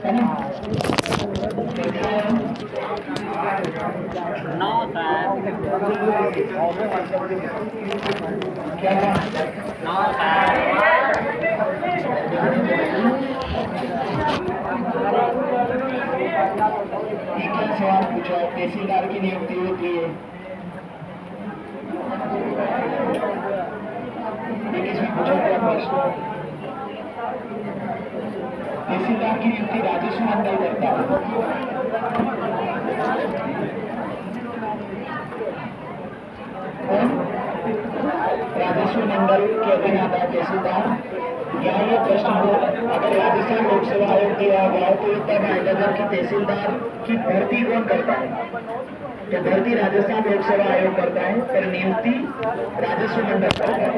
है ना? नौ सर क्या नौ सर क्या सवाल पूछा है? तहसीलदार की नियुक्ति होती है, ये किसमें पूछा गया प्रश्न? तहसीलदार की नियुक्ति राजस्व मंडल करता है। राजस्व मंडल के अधीन आता है तहसीलदार। यहाँ ये प्रश्न हो, अगर राजस्थान लोक सेवा आयोग दिया गया तो ये तब आएगा जबकि तहसीलदार की भर्ती कौन करता है? तो भर्ती राजस्थान लोक सेवा आयोग करता है, पर नियुक्ति राजस्व मंडल करता है।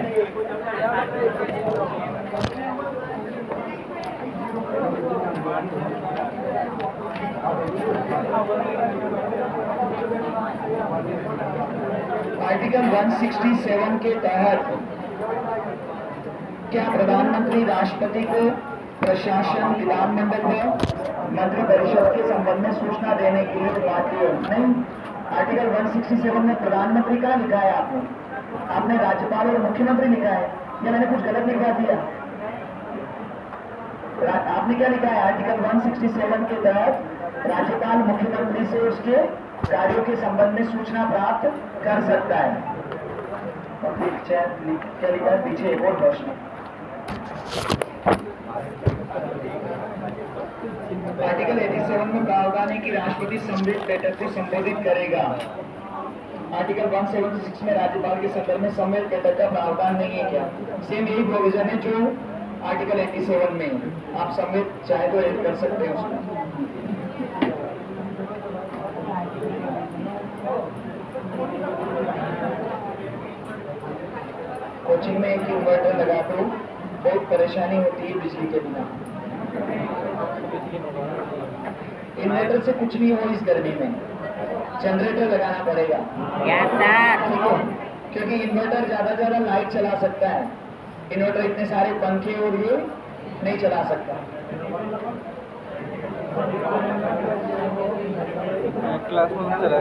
आर्टिकल 167 के तहत क्या प्रधानमंत्री राष्ट्रपति को प्रशासन विधानमंडल में मंत्रिपरिषद के संबंध में सूचना देने के लिए बाध्य नहीं? आर्टिकल 167 में प्रधानमंत्री का लिखा है आपने राज्यपाल और मुख्यमंत्री लिखा है, या मैंने कुछ गलत लिखवा दिया? आपने क्या लिखा है? आर्टिकल 167 के तहत राज्यपाल मुख्यमंत्री से उसके कार्यों के संबंध में सूचना प्राप्त कर सकता है। और क्या लिखा है पीछे? एक और प्रश्न, आर्टिकल 87 में प्रावधान है कि राष्ट्रपति समवेत बैठक को संबोधित करेगा। आर्टिकल 176 में राज्यपाल के संदर्भ में समवेत बैठक का प्रावधान नहीं है क्या? सेम यही प्रोविजन है जो आर्टिकल 87 में है। आप समवेत चाहे तो ऐड कर सकते हैं उसमें। कोचिंग में एक इन्वर्टर लगा दो, बहुत परेशानी होती है बिजली के बिना। इन्वर्टर से कुछ नहीं हो इस गर्मी में, जनरेटर लगाना पड़ेगा। ठीक है, क्योंकि इन्वर्टर ज्यादा लाइट चला सकता है, इन्वर्टर इतने सारे पंखे और ये नहीं चला सकता। क्लासरूम चला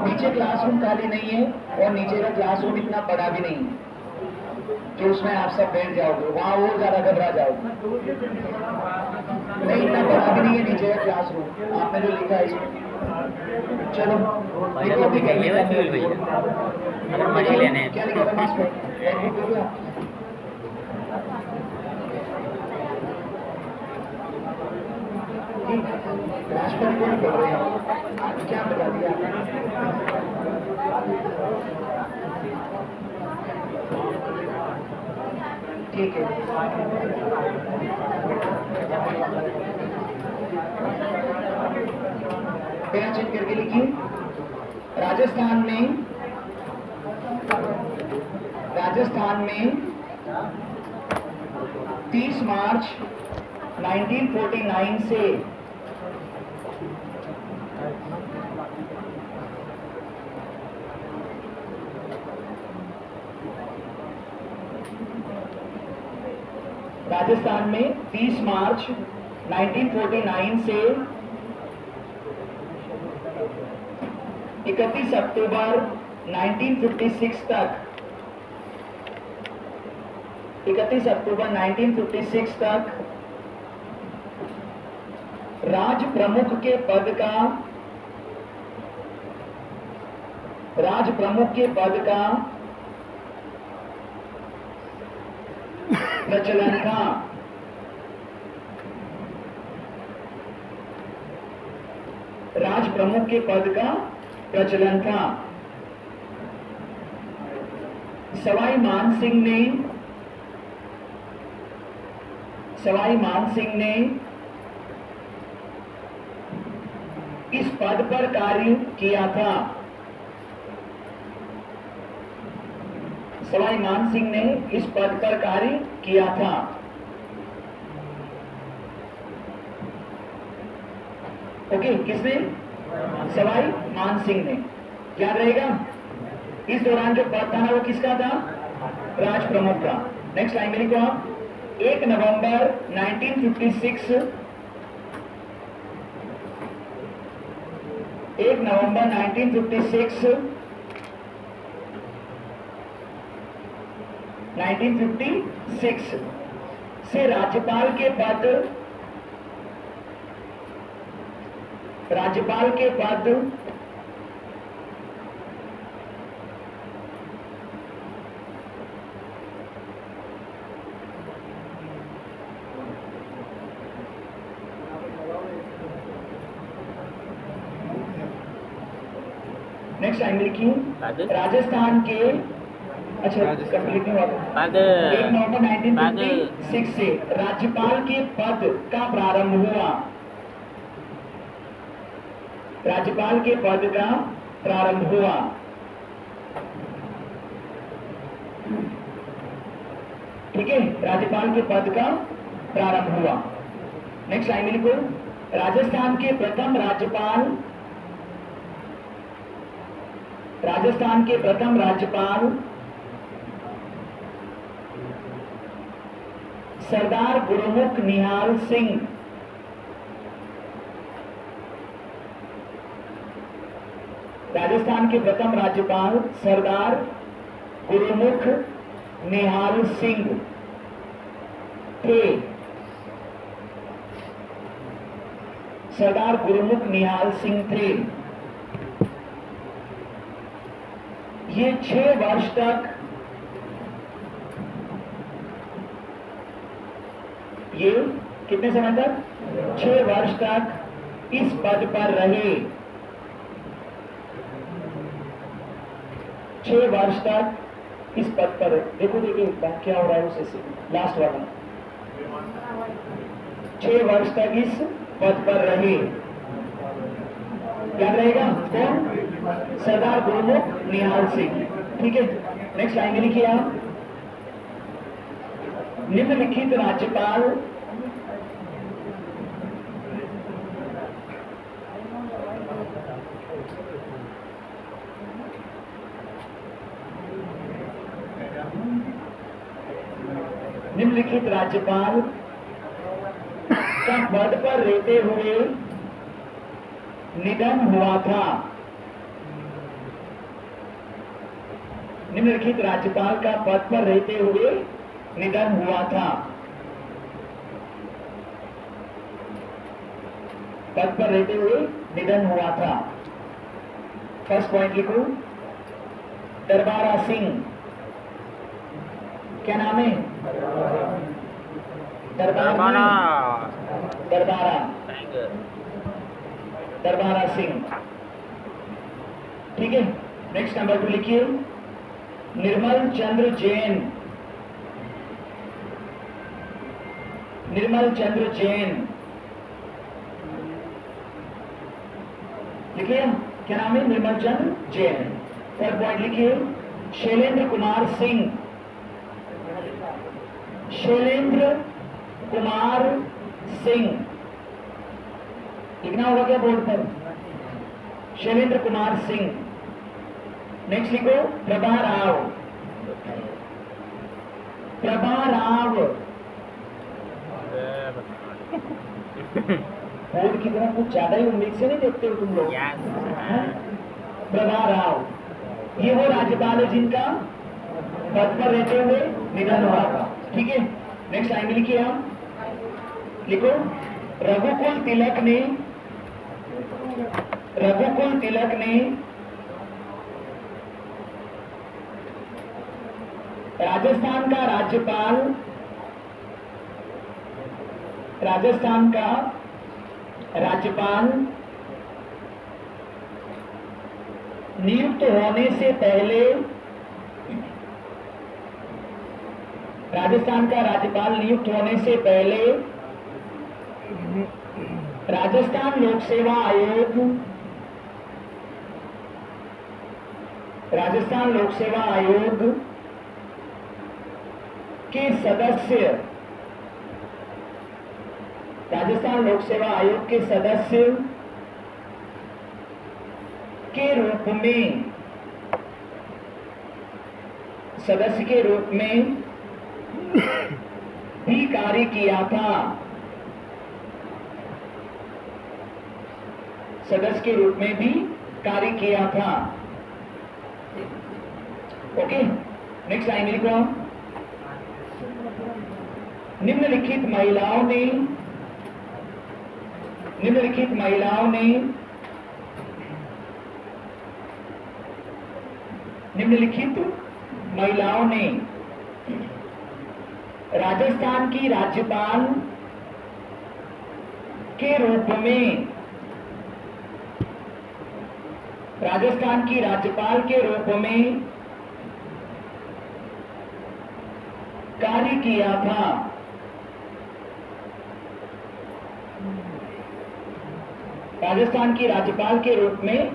नीचे क्लासरूम खाली नहीं है और नीचे का क्लासरूम इतना बड़ा भी नहीं है कि उसमें आप सब बैठ जाओगे, वहां और ज्यादा घबरा जाओगे। नहीं, इतना बड़ा भी नहीं है नीचे का क्लासरूम, आपने जो लिखा है इसमें। चलो क्या लिखा था इसमें? राष्ट्रपति को नहीं बोल रहे हैं, क्या बता दिया? ठीक है, पेन चेक करके लिखिए। राजस्थान में 30 मार्च 1949 से राजस्थान में 30 मार्च 1949 से 31 अक्टूबर 1956 तक 31 अक्टूबर 1956 तक राज प्रमुख के पद का प्रचलन था। राज प्रमुख के पद का प्रचलन था। सवाई मान सिंह ने इस पद पर कार्य किया था। सवाई मान सिंह ने इस पद पर कार्य किया था। ओके, किसने? सवाई मान सिंह ने। याद रहेगा, इस दौरान जो पद था ना वो किसका था? राज प्रमुख का। नेक्स्ट लाइन में लिखो आप, 1 नवंबर 1956 1 नवंबर 1956 से राज्यपाल के पद नेक्स्ट टाइम लिखिए राजस्थान के अच्छा कंप्लीट नहीं हुआ पद 1 नवंबर 1956 से राज्यपाल के पद का प्रारंभ हुआ। राज्यपाल के पद का प्रारंभ हुआ। ठीक है, राज्यपाल के पद का प्रारंभ हुआ। नेक्स्ट लाइन में लिखो राजस्थान के प्रथम राज्यपाल सरदार गुरुमुख निहाल सिंह। राजस्थान के प्रथम राज्यपाल सरदार गुरुमुख निहाल सिंह थे। सरदार गुरुमुख निहाल सिंह थे। ये 6 वर्ष तक ये कितने समय तक 6 वर्ष तक इस पद पर रहे। 6 वर्ष तक इस पद पर देखो देखिए क्या हो रहा है उसे लास्ट वाला 6 वर्ष तक इस पद पर रहे। याद रहेगा कौन? सरदार गुरुमुख निहाल सिंह। ठीक है, नेक्स्ट लाइन में लिखिए आप निम्नलिखित राज्यपाल का पद पर रहते हुए निधन हुआ था। निम्नलिखित राज्यपाल का पद पर रहते हुए निधन हुआ था। पद पर रहते हुए निधन हुआ था। फर्स्ट पॉइंट लिखो दरबारा सिंह। क्या नाम है? दरबारा सिंह। ठीक है, नेक्स्ट नंबर 2 लिखिए निर्मल चंद्र जैन। लिखिए क्या नाम है? निर्मल चंद्र जैन। थर्ड पॉइंट लिखिए शैलेंद्र कुमार सिंह। लिखना होगा क्या बोर्ड पर? शैलेंद्र कुमार सिंह। नेक्स्ट लिखो प्रभा राव। बोर्ड की तरफ कुछ ज्यादा ही उम्मीद से नहीं देखते हो तुम लोग। प्रभा राव ये वो राज्यपाल है जिनका पद पर रहते हुए निधन हुआ था। ठीक है, नेक्स्ट लाइन में लिखिए आप लिखो रघुकुल तिलक ने राजस्थान का राज्यपाल नियुक्त होने से पहले राजस्थान का राज्यपाल नियुक्त होने से पहले राजस्थान लोक सेवा आयोग के सदस्य राजस्थान लोक सेवा आयोग के सदस्य के रूप में भी कार्य किया था, सदस्य के रूप में भी कार्य किया था। ओके, नेक्स्ट लाइन लिखो। निम्नलिखित महिलाओं ने निम्नलिखित महिलाओं ने राजस्थान की राज्यपाल के रूप में कार्य किया था। राजस्थान की राज्यपाल के रूप में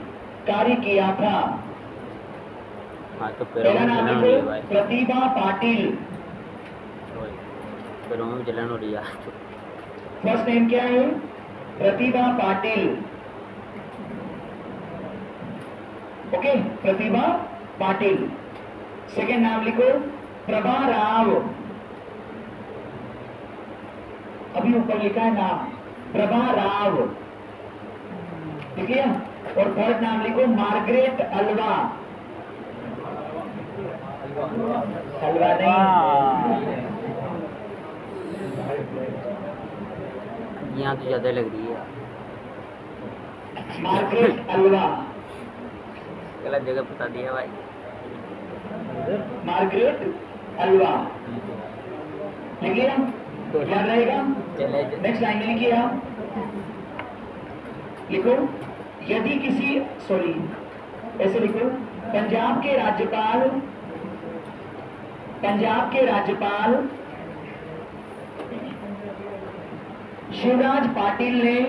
कार्य किया था। हाँ तो पहला नाम लिखो, प्रतिभा पाटिल। पैरों में जलन हो रही है। फर्स्ट नेम क्या है? प्रतिभा पाटिल। ओके, प्रतिभा पाटिल। सेकेंड नाम लिखो, प्रभा राव। अभी ऊपर लिखा है नाम, प्रभा राव, ठीक है। और थर्ड नाम लिखो, मार्गरेट अल्वा। हलवा नहीं, यहाँ तो ज्यादा लग रही है। Margaret Alva. गलत जगह बता दिया भाई। मार्गरेट अल्वा, लिख लिया? याद रहेगा? चले नेक्स्ट लाइन में लिखिए आप, लिखो, यदि किसी, सॉरी ऐसे लिखो, पंजाब के राज्यपाल शिवराज पाटिल ने,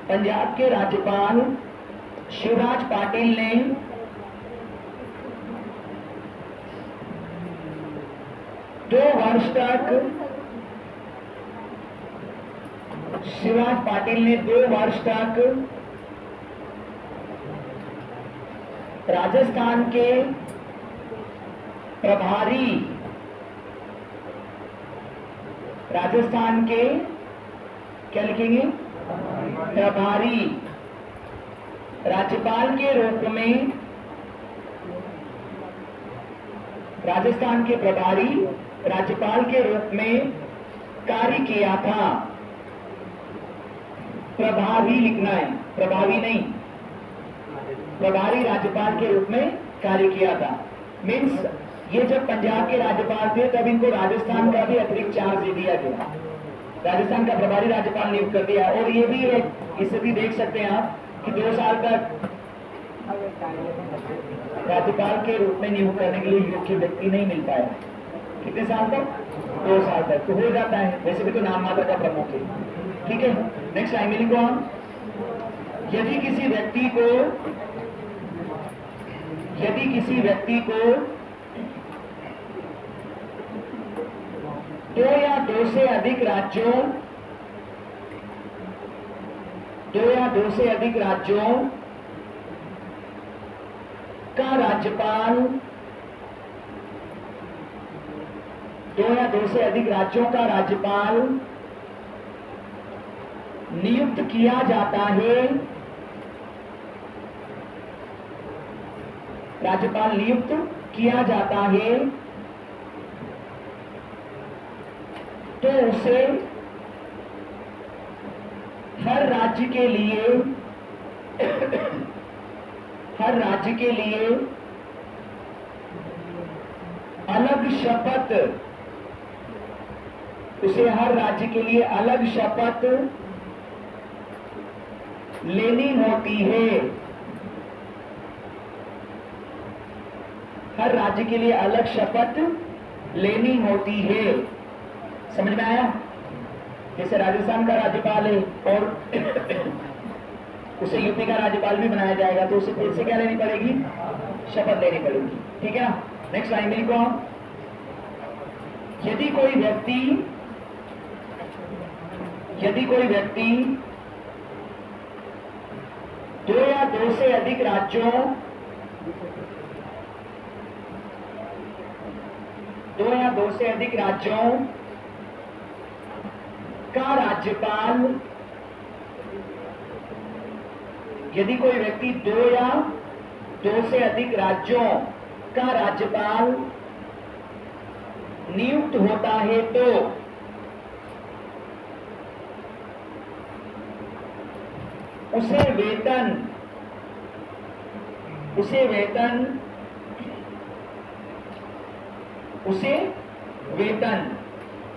पंजाब के राज्यपाल शिवराज पाटिल ने 2 वर्ष तक, शिवराज पाटिल ने 2 वर्ष तक राजस्थान के प्रभारी, राजस्थान के क्या लिखेंगे? प्रभारी राज्यपाल के रूप में, राजस्थान के प्रभारी राज्यपाल के रूप में कार्य किया था। प्रभावी लिखना है, प्रभावी नहीं, प्रभारी राज्यपाल के रूप में कार्य किया था। मीन्स ये जब पंजाब के राज्यपाल थे तब इनको राजस्थान का भी अतिरिक्त चार्ज दे दिया गया, राजस्थान का प्रभारी राज्यपाल नियुक्त कर दिया। और ये भी एक स्थिति देख सकते हैं आप कि 2 साल तक राज्यपाल के रूप में नियुक्त करने के लिए योग्य व्यक्ति नहीं मिल पाया। कितने साल तक? 2 साल तक। तो हो जाता है, वैसे भी तो नाम मात्र का प्रमुख है, ठीक है। नेक्स्ट लाइन में लिखो हम, यदि किसी व्यक्ति को 2 या 2 से अधिक राज्यों का राज्यपाल, 2 या 2 से अधिक राज्यों का राज्यपाल नियुक्त किया जाता है, राज्यपाल नियुक्त किया जाता है, तो उसे हर राज्य के लिए अलग शपथ, उसे हर राज्य के लिए अलग शपथ लेनी होती है। हर राज्य के लिए अलग शपथ लेनी होती है। समझ में आया? जैसे राजस्थान का राज्यपाल है और उसे यूपी का राज्यपाल भी बनाया जाएगा, तो उसे फिर से क्या लेनी पड़ेगी? शपथ लेनी पड़ेगी, ठीक है ना। नेक्स्ट लाइन में लिखो, यदि कोई व्यक्ति 2 या 2 से अधिक राज्यों दो या दो से अधिक राज्यों का राज्यपाल, यदि कोई व्यक्ति दो या दो से अधिक राज्यों का राज्यपाल नियुक्त होता है तो उसे वेतन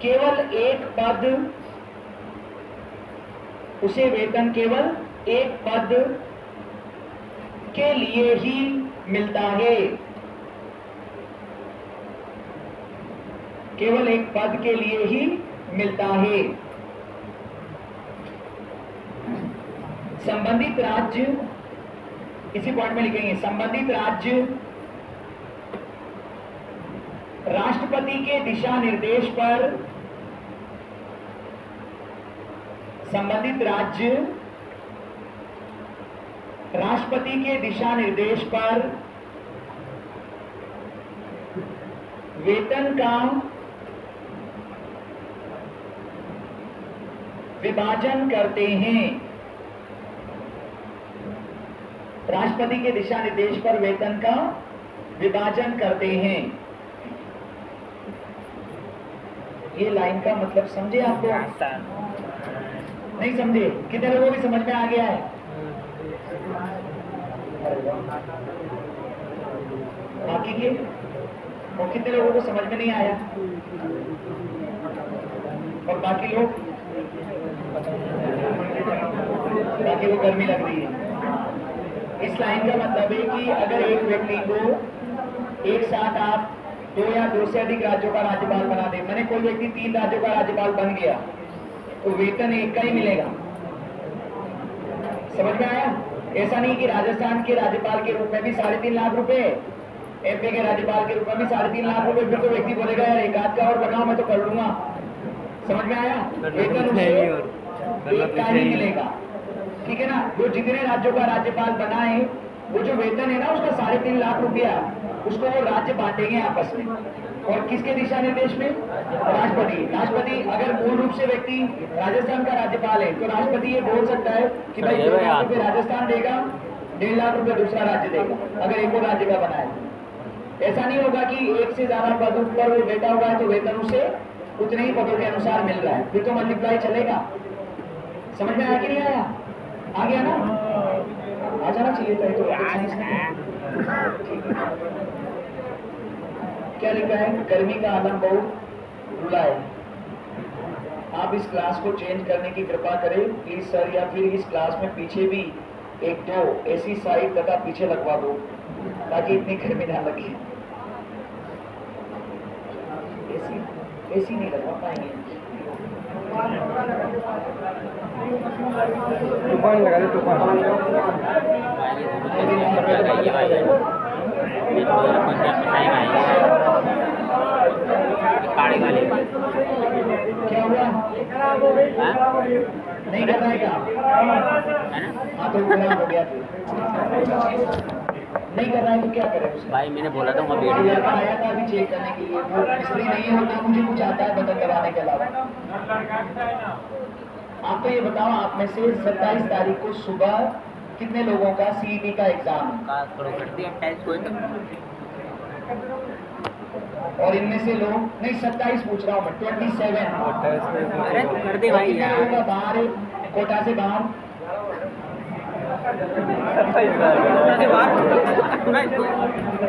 केवल एक पद के लिए ही मिलता है। केवल एक पद के लिए ही मिलता है। संबंधित राज्य, इसी पॉइंट में लिखेंगे, संबंधित राज्य राष्ट्रपति के दिशा निर्देश पर, संबंधित राज्य राष्ट्रपति के दिशा निर्देश पर वेतन का विभाजन करते हैं। राष्ट्रपति के दिशा निर्देश पर वेतन का विभाजन करते हैं। ये लाइन का मतलब समझे आपको? नहीं समझे? कितने लोगों को समझ में आ गया है? बाकी के और कितने लोगों को समझ में नहीं आया? और बाकी लोग, बाकी को गर्मी लग रही है। इस लाइन का मतलब है कि अगर एक व्यक्ति को एक साथ आप दो या दो से अधिक राज्यों का राज्यपाल बना दे, मैंने कोई व्यक्ति 3 राज्यों का राज्यपाल बन गया तो वेतन एक का ही मिलेगा। समझ में आया? ऐसा नहीं कि राजस्थान के राज्यपाल के रूप में भी 3.5 लाख रुपए, एमपी के राज्यपाल के रूप में भी 3.5 लाख रुपए, फिर तो व्यक्ति बोलेगा यार एक आध का और बनाओ, मैं तो कर लूंगा। समझ में आया? वेतन उसे एक का ही मिलेगा, ठीक है ना? जो जितने राज्यों का राज्यपाल बना है वो जो वेतन है ना उसका 3.5 लाख रुपया, उसको वो राज्य बांटेंगे आपस में। और किसके दिशा निर्देश में? राष्ट्रपति अगर मूल रूप से व्यक्ति राजस्थान का राज्यपाल है तो राष्ट्रपति ये बोल सकता है कि भाई 2 लाख रुपये राजस्थान देगा, 1.5 लाख रुपये दूसरा राज्य देगा, अगर एक और राज्य का बनाए। ऐसा नहीं होगा कि एक से ज्यादा पद पर वो बैठा हुआ है तो वेतन उसे उतने ही पदों के अनुसार मिल रहा है, फिर तो मल्टीप्लाई चलेगा। समझ में आया कि नहीं आया? आ गया ना? आ जाना चाहिए था। तो क्या लिखा है? गर्मी का आलम बहुत रुलाए। आप इस क्लास को चेंज करने की कृपा करें प्लीज सर, या फिर इस क्लास में पीछे भी 1-2 ऐसी साइड तक पीछे लगवा दो ताकि इतनी गर्मी ना लगे। ऐसी नहीं लगवा पाएंगे। तूफान लगा दे, तूफान। क्या हुआ? नहीं कर रहा है क्या? हाँ तो खराब हो गया। नहीं कर रहा है तो क्या करे उसे? भाई मैंने बोला था वहाँ बैठ लड़का आया था अभी चेक करने के लिए, वो मिस्त्री नहीं होता, मुझे कुछ आता है बदल कराने के अलावा। आप तो ये बताओ, आप में से 27 तारीख को सुबह कितने लोगों का सीईटी का एग्जाम है? और इनमें से लोग नहीं, 27 पूछ रहा हूँ मैं, 27। अरे तू कर दे भाई यार। लोगों का बाहर है कोटा से बाहर?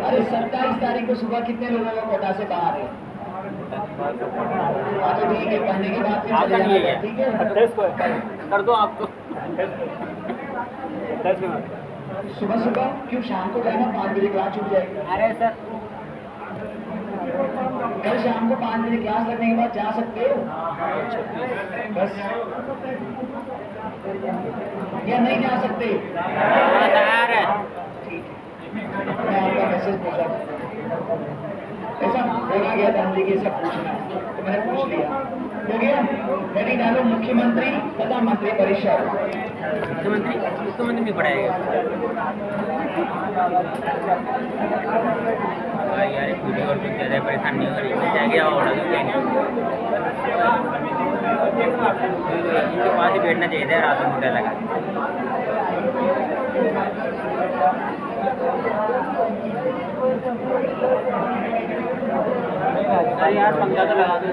अरे 27 तारीख को सुबह कितने लोगों का कोटा से बाहर है? हाँ तो ठीक है, पढ़ने के बाद फिर चले जाएंगे, ठीक है? कर दो आप तो। सुबह सुबह क्यों? शाम को जाएगा, 5 बजे क्लास छूट जाएगी। अरे सर कल शाम को 5 बजे क्लास लगने के बाद जा सकते हो बस, या नहीं जा सकते? ठीक है, मैं आपका मैसेज पूछा, ऐसा बोला गया था मुझे कि ऐसा पूछना है तो मैंने पूछ लिया। हो गया? हेडिंग डालो मुख्यमंत्री तथा मंत्री परिषद। मुख्यमंत्री भी पढ़ाएगा। भाई यार एक वीडियो और कुछ ज़्यादा परेशान नहीं हो रही है जाएगी ऑर्डर दूँ क्या नहीं इनके पास ही बैठना चाहिए था रात में मुझे लगा अरे यार पंखा तो लगा दो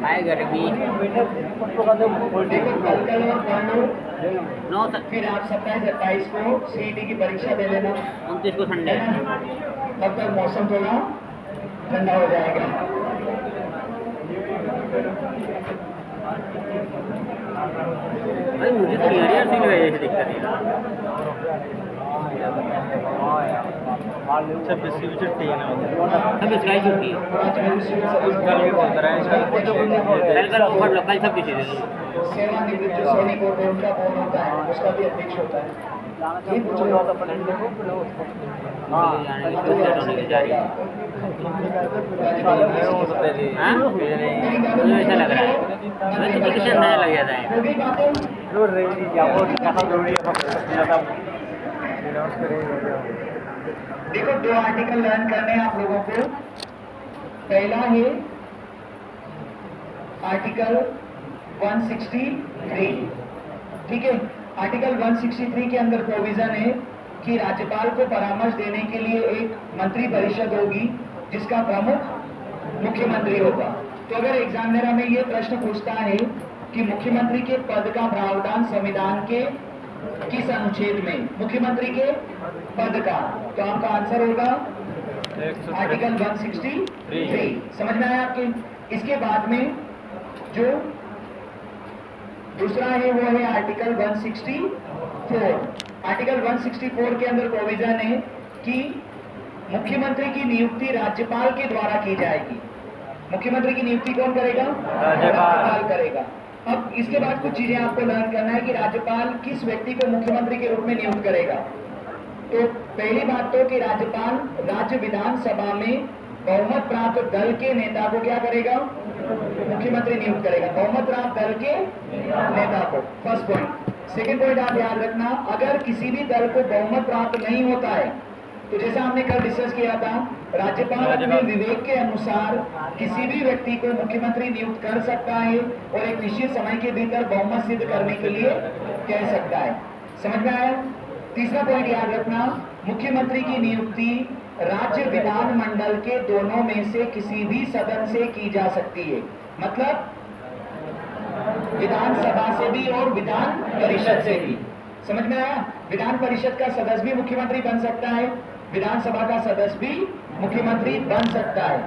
भाई गर्मी देखो कल कल और परसों 9 तक फिर आप 27-28 को सीईटी की परीक्षा दे लेना 29 को संडे है ना? तब तक मौसम थोड़ा ठंडा हो जाएगा। भाई मुझे तो यार फील हुआ जैसे दिक्कत है 26 की भी छुट्टी है ना सब इसका ही छुट्टी है कल भी बोल रहा है कल ऊपर लोकल सब किसी दे सेवानिवृत्त जो सैनिक होते हैं उनका कौन होता है, उसका भी अध्यक्ष होता है। ये पूछो होने की जा रही है हाँ मुझे ऐसा लग रहा है मुझे तो किसी अंदाजा लग जाता है वो भी बातें जो रेडी क्या वो कहाँ जरूरी है देखो 2 आर्टिकल लर्न करने हैं आप लोगों को। पहला है आर्टिकल 163, ठीक है। आर्टिकल 163 के अंदर प्रोविजन है कि राज्यपाल को परामर्श देने के लिए एक मंत्री परिषद होगी जिसका प्रमुख मुख्यमंत्री होगा। तो अगर एग्जामिनर में ये प्रश्न पूछता है कि मुख्यमंत्री के पद का प्रावधान संविधान के किस अनुच्छेद में, मुख्यमंत्री के पद का, तो आपका आंसर होगा आर्टिकल 163। समझ में आया आपके। इसके बाद में जो दूसरा है वो है आर्टिकल 164। आर्टिकल 164 के अंदर प्रोविजन है कि मुख्यमंत्री की नियुक्ति राज्यपाल के द्वारा की जाएगी। मुख्यमंत्री की नियुक्ति कौन करेगा? राज्यपाल करेगा। अब इसके बाद कुछ चीजें आपको लर्न करना है कि राज्यपाल किस व्यक्ति को मुख्यमंत्री के रूप में नियुक्त करेगा। तो पहली बात तो कि राज्यपाल राज्य विधानसभा में बहुमत प्राप्त दल के नेता को क्या करेगा? मुख्यमंत्री नियुक्त करेगा, बहुमत प्राप्त दल के नेता को। First point. सेकंड पॉइंट आप याद रखना, अगर किसी भी दल को बहुमत प्राप्त नहीं होता है तो जैसा हमने कल डिस्कस किया था, राज्यपाल अपने विवेक के अनुसार किसी भी व्यक्ति को मुख्यमंत्री नियुक्त कर सकता है और एक निश्चित समय के भीतर बहुमत सिद्ध करने के लिए कह सकता है। समझ में आया? तीसरा पॉइंट याद रखना, मुख्यमंत्री की नियुक्ति राज्य विधानमंडल के दोनों में से किसी भी सदन से की जा सकती है। मतलब विधानसभा से भी और विधान परिषद से भी। समझ में आया? विधान परिषद का सदस्य भी मुख्यमंत्री बन सकता है, विधानसभा का सदस्य भी मुख्यमंत्री बन सकता है।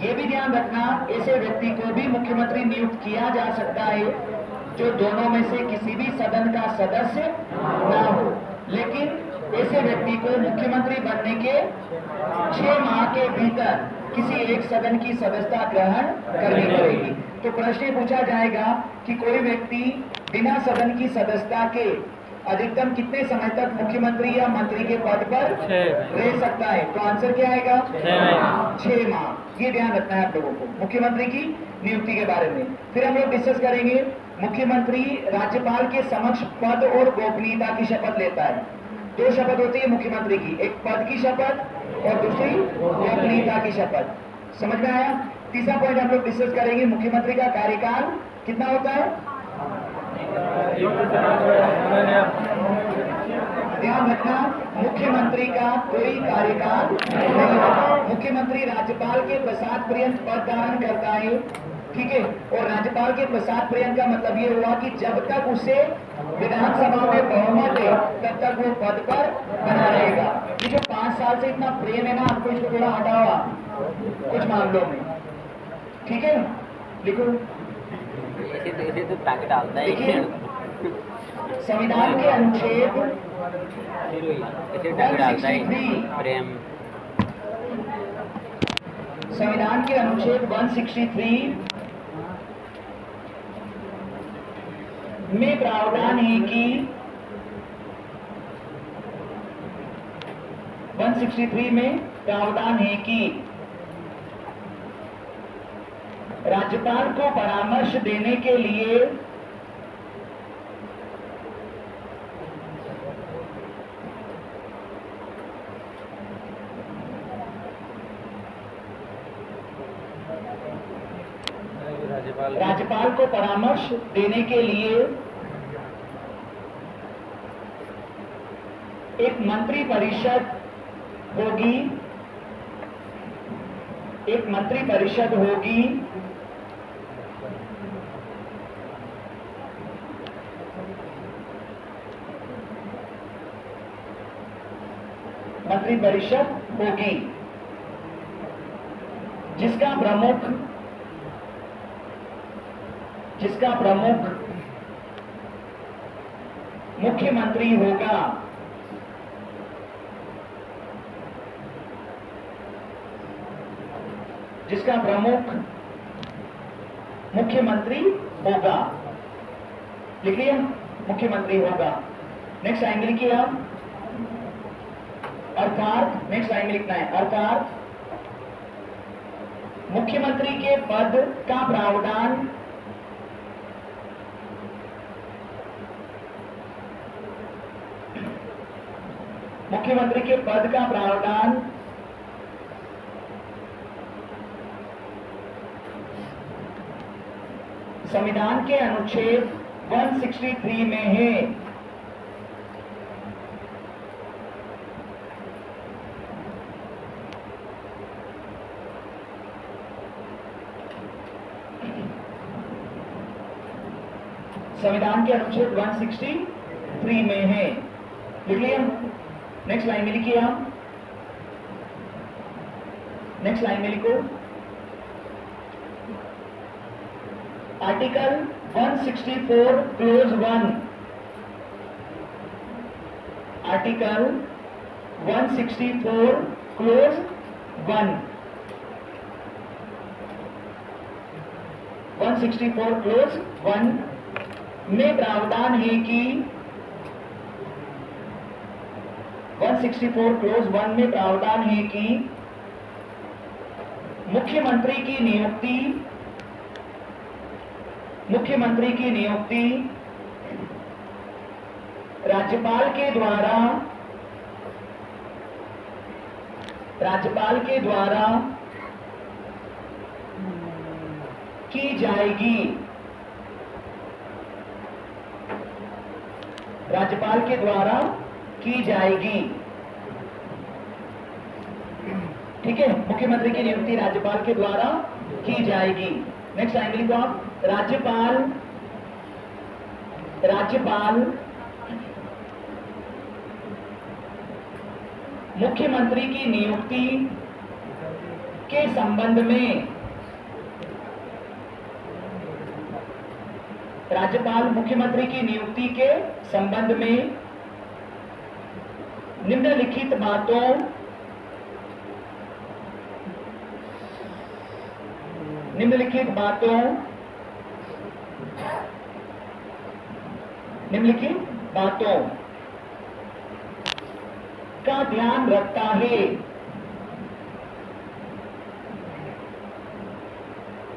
ये भी ध्यान रखना, ऐसे व्यक्ति को भी मुख्यमंत्री नियुक्त किया जा सकता है जो दोनों में से किसी भी सदन का सदस्य ना हो, लेकिन ऐसे व्यक्ति को मुख्यमंत्री बनने के 6 माह के भीतर किसी एक सदन की सदस्यता ग्रहण करनी पड़ेगी। तो प्रश्न पूछा जाएगा कि कोई व्यक्ति बिना सदन की सदस्यता के अधिकतम कितने समय तक मुख्यमंत्री या मंत्री के पद पर रह सकता है? तो आंसर क्या आएगा? 6 माह। ये ध्यान रखना है आप लोगों को मुख्यमंत्री की नियुक्ति के बारे में। फिर हम लोग डिस्कस करेंगे, मुख्यमंत्री राज्यपाल के समक्ष पद और गोपनीयता की शपथ लेता है। 2 शपथ होती है मुख्यमंत्री की, एक पद की शपथ और दूसरी गोपनीयता की शपथ। समझ में आया? तीसरा पॉइंट हम लोग डिस्कस करेंगे, मुख्यमंत्री का कार्यकाल कितना होता है? ध्यान रखना, मुख्यमंत्री का कोई कार्यकाल नहीं होता। मुख्यमंत्री राज्यपाल के प्रसाद पर्यंत पद धारण करता है, ठीक है। और राज्यपाल के प्रसाद पर्यंत का मतलब ये हुआ कि जब तक उसे विधानसभा में बहुमत है तब तक वो पद पर बना रहेगा। ये जो 5 साल से इतना प्रेम है ना, आपको इसको थोड़ा हटावा कुछ मामलों में, ठीक है। लिखो, ऐसे तो पैकेट डालता है देखिए संविधान के अनुच्छेद ऐसे पैकेट डालता है प्रेम। संविधान के अनुच्छेद 163 में प्रावधान है कि 163 में प्रावधान है कि राज्यपाल को परामर्श देने के लिए राज्यपाल को परामर्श देने के लिए एक मंत्री परिषद होगी, एक मंत्री परिषद होगी मंत्री परिषद होगी जिसका प्रमुख मुख्यमंत्री होगा। जिसका प्रमुख मुख्यमंत्री होगा, लिख लिया, मुख्यमंत्री होगा। नेक्स्ट लाइन में लिखिए आप, अर्थात, नेक्स्ट लाइन में लिखना है, अर्थात मुख्यमंत्री के पद का प्रावधान मुख्यमंत्री के पद का प्रावधान संविधान के अनुच्छेद 163 में है। संविधान के अनुच्छेद 163 में है, लिख लिया। नेक्स्ट लाइन में लिखिए आप, नेक्स्ट लाइन में लिखो, article 164 close 1, article 164 close 1, 164 close 1 में प्रावधान है कि 164 क्लोज 1 में प्रावधान है कि मुख्यमंत्री की नियुक्ति राज्यपाल के द्वारा की जाएगी। राज्यपाल के द्वारा की जाएगी, ठीक है। मुख्यमंत्री की नियुक्ति राज्यपाल के द्वारा की जाएगी। नेक्स्ट लाइन लिखो आप, राज्यपाल मुख्यमंत्री की नियुक्ति के संबंध में, राज्यपाल मुख्यमंत्री की नियुक्ति के संबंध में निम्नलिखित बातों का ध्यान रखता है।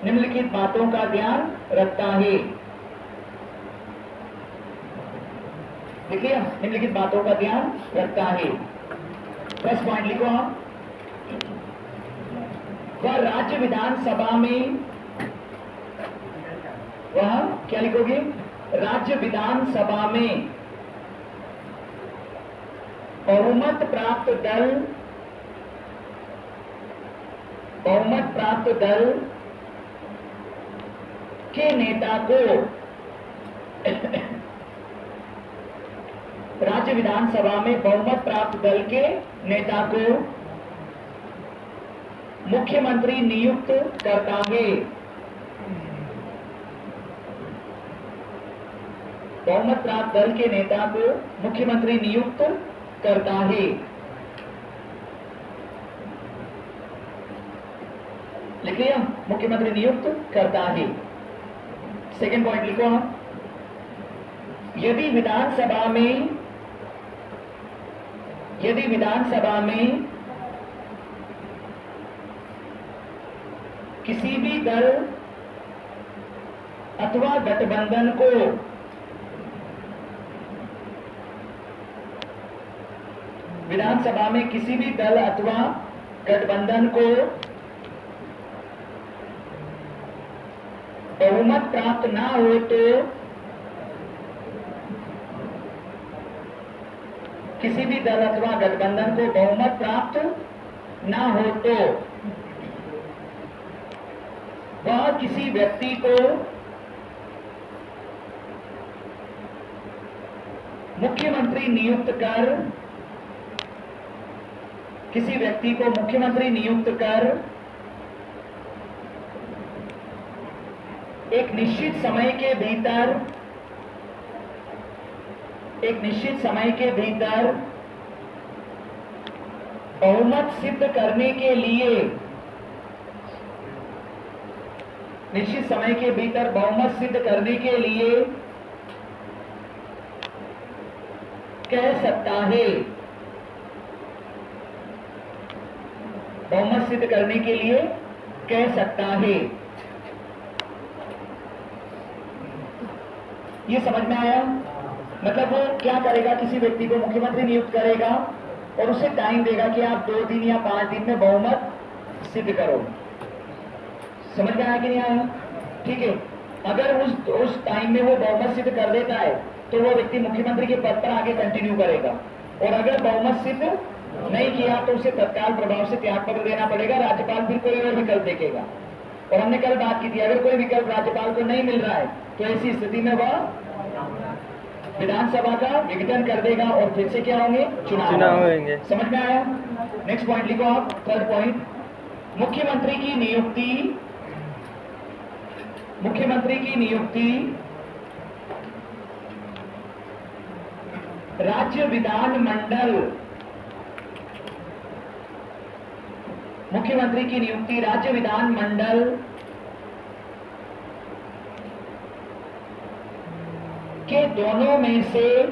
निम्नलिखित बातों का ध्यान रखता है, देखिए, निम्नलिखित बातों का ध्यान रखता है। फर्स्ट पॉइंट लिखो आप, वह राज्य विधानसभा में, वह क्या लिखोगे, राज्य विधानसभा में बहुमत प्राप्त दल के नेता को, राज्य विधानसभा में बहुमत प्राप्त दल के नेता को मुख्यमंत्री नियुक्त करता है। बहुमत प्राप्त दल के नेता को मुख्यमंत्री नियुक्त करता है। लिख लिया, मुख्यमंत्री नियुक्त करता है। सेकेंड पॉइंट लिखो आप, यदि विधानसभा में किसी भी दल अथवा गठबंधन को बहुमत प्राप्त ना हो तो किसी भी दल अथवा गठबंधन को बहुमत प्राप्त ना हो तो वह किसी व्यक्ति को मुख्यमंत्री नियुक्त कर, किसी व्यक्ति को मुख्यमंत्री नियुक्त कर एक निश्चित समय के भीतर बहुमत सिद्ध करने के लिए कह सकता है। बहुमत सिद्ध करने के लिए कह सकता है। ये समझ में आया? मतलब वो क्या करेगा, किसी व्यक्ति को मुख्यमंत्री नियुक्त करेगा और उसे टाइम देगा कि आप 2 दिन या 5 दिन में बहुमत सिद्ध करो। समझ में आया कि नहीं आया? ठीक है। अगर उस टाइम में वो बहुमत सिद्ध कर देता है तो वो व्यक्ति मुख्यमंत्री के पद पर आगे कंटिन्यू करेगा, और अगर बहुमत सिद्ध नहीं किया तो उसे तत्काल प्रभाव से त्यागपत्र देना पड़ेगा। राज्यपाल फिर कोई और विकल्प देखेगा। और हमने कल बात की थी, अगर कोई विकल्प राज्यपाल को नहीं मिल रहा है तो ऐसी स्थिति में वह विधानसभा का विघटन कर देगा और फिर से क्या होंगे, चुनाव होंगे। समझ में आया? नेक्स्ट पॉइंट लिखो आप, थर्ड पॉइंट। मुख्यमंत्री की नियुक्ति राज्य विधानमंडल, मुख्यमंत्री की नियुक्ति राज्य विधानमंडल के दोनों में से,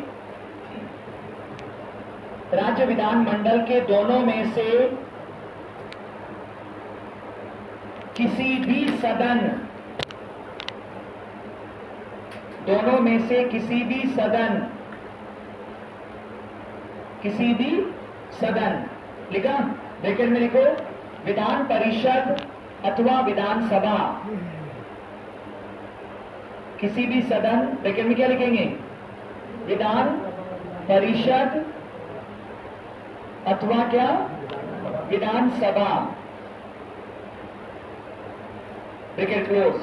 राज्य विधानमंडल के दोनों में से किसी भी सदन, दोनों में से किसी भी सदन लिखा, ब्रैकेट में लिखो, विधान परिषद अथवा विधानसभा, किसी भी सदन, ब्रैकेट में क्या लिखेंगे, विधान परिषद अथवा क्या, विधानसभा, ब्रैकेट क्लोज,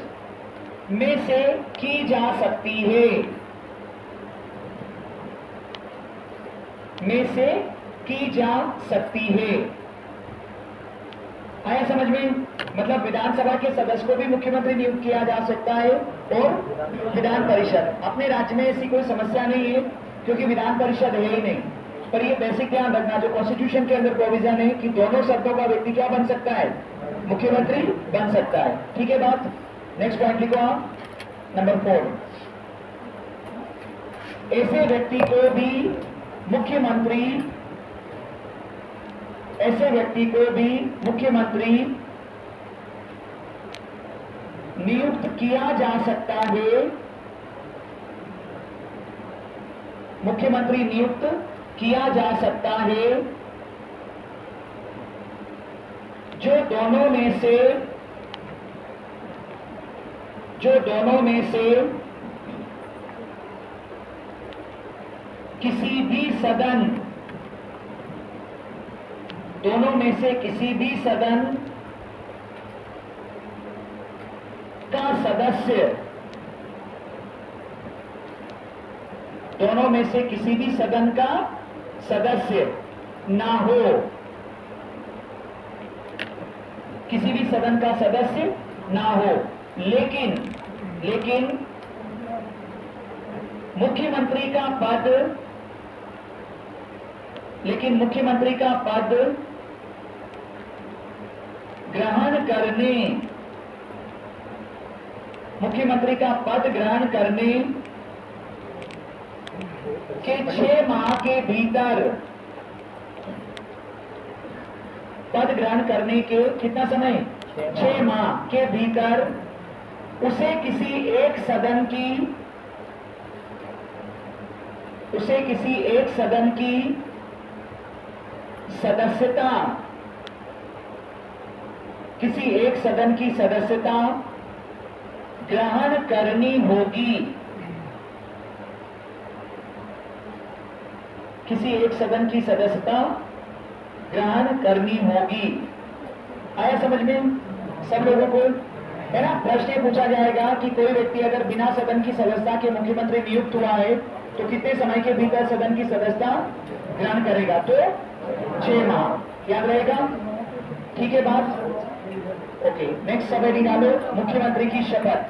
में से की जा सकती है, में से की जा सकती है। आया समझ में? मतलब विधानसभा के सदस्य को भी मुख्यमंत्री नियुक्त किया जा सकता है और विधान परिषद। अपने राज्य में ऐसी कोई समस्या नहीं है क्योंकि विधान परिषद है ही नहीं, पर ये बेसिक ध्यान रखना, जो कॉन्स्टिट्यूशन के अंदर प्रोविजन है कि दोनों शब्दों का व्यक्ति क्या बन सकता है, मुख्यमंत्री बन सकता है। ठीक है बात? नेक्स्ट पॉइंट लिखो आप, नंबर 4। ऐसे व्यक्ति को भी मुख्यमंत्री नियुक्त किया जा सकता है, मुख्यमंत्री नियुक्त किया जा सकता है जो दोनों में से किसी भी सदन, दोनों में से किसी भी सदन का सदस्य, दोनों में से किसी भी सदन का सदस्य ना हो, किसी भी सदन का सदस्य ना हो, लेकिन मुख्यमंत्री का पद ग्रहण करने, मुख्यमंत्री का पद ग्रहण करने के 6 माह के भीतर, पद ग्रहण करने के कितना समय, 6 माह के भीतर उसे किसी एक सदन की सदस्यता, किसी एक सदन की सदस्यता ग्रहण करनी होगी। किसी एक सदन की सदस्यता ग्रहण करनी होगी। आया समझ में सब लोगों को? है ना? प्रश्न पूछा जाएगा कि कोई व्यक्ति अगर बिना सदन की सदस्यता के मुख्यमंत्री नियुक्त हुआ है तो कितने समय के भीतर सदन की सदस्यता ग्रहण करेगा? तो 6 माह। याद रहेगा? ठीक है बात? ओके, नेक्स्ट समय निकालो। मुख्यमंत्री की शपथ।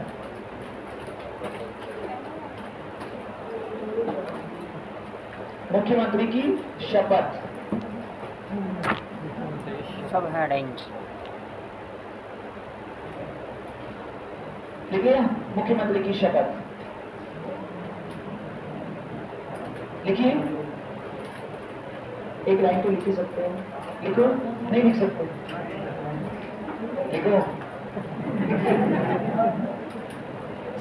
मुख्यमंत्री की शपथ सब हेडिंग लिखिए। मुख्यमंत्री की शपथ लिखिए। एक लाइन तो लिख ही सकते हो। लिखो। नहीं लिख सकते? लिखो।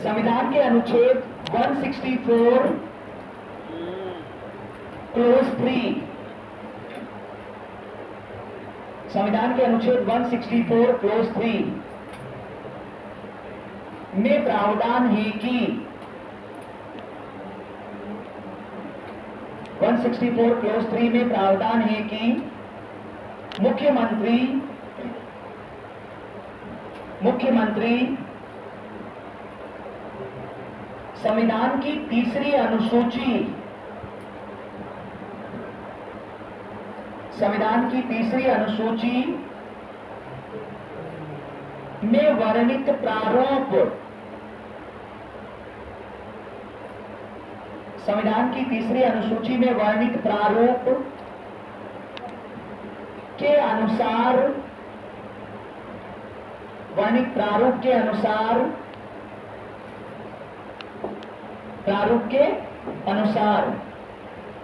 संविधान के अनुच्छेद 164 क्लोज 3। संविधान के अनुच्छेद 164 क्लोज 3 में प्रावधान है कि 164 क्लोज 3 में प्रावधान है कि मुख्यमंत्री संविधान की तीसरी अनुसूची में वर्णित प्रारूप संविधान की तीसरी अनुसूची में वर्णित प्रारूप के अनुसार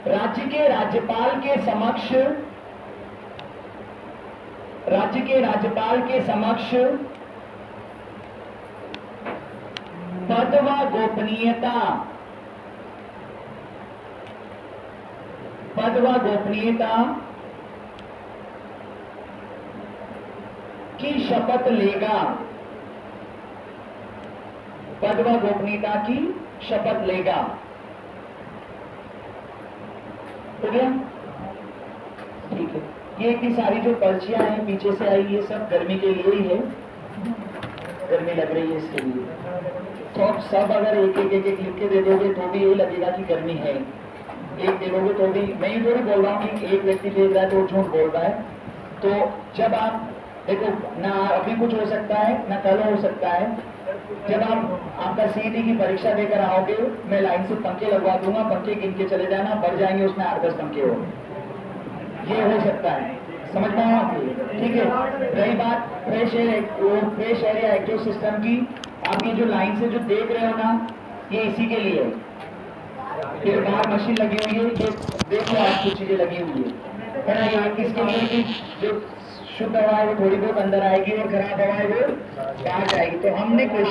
राज्य के राज्यपाल के समक्ष पद व गोपनीयता की शपथ लेगा। पद व गोपनीयता की शपथ लेगा। हो गया? ठीक है। ये इतनी सारी जो पर्चियां हैं पीछे से आई, ये सब गर्मी के लिए ही है। गर्मी लग रही है इसके लिए। तो आप सब अगर एक लिख के दे दोगे तो भी ये लगेगा कि गर्मी है। एक दे दोगे तो भी, मैं ये थोड़ी बोल रहा हूँ कि एक व्यक्ति भेज रहा है तो झूठ बोल रहा है। तो जब आप देखो, ना अभी कुछ हो सकता है ना कल हो सकता है। जब आप आपका सीईटी की परीक्षा देकर आओगे, मैं लाइन से पंखे लगवा दूंगा, पंखे गिन के चले जाना, बढ़ जाएंगे उसमें 8-10 पंखे हो। ये हो सकता है, समझ में आया आपको? ठीक है। रही बात फ्रेश एयर या एक्टिव सिस्टम की, आप ये जो लाइन से जो देख रहे हो ना, ये इसी के लिए है। ये बाहर मशीन लगी हुई है, ये देख लो आप, कुछ चीजें लगी हुई है ना। ये किसके लिए? कि जो शुद्ध हवा है वो थोड़ी बहुत अंदर आएगी और खराब हवा है वो बाहर जाएगी। तो हमने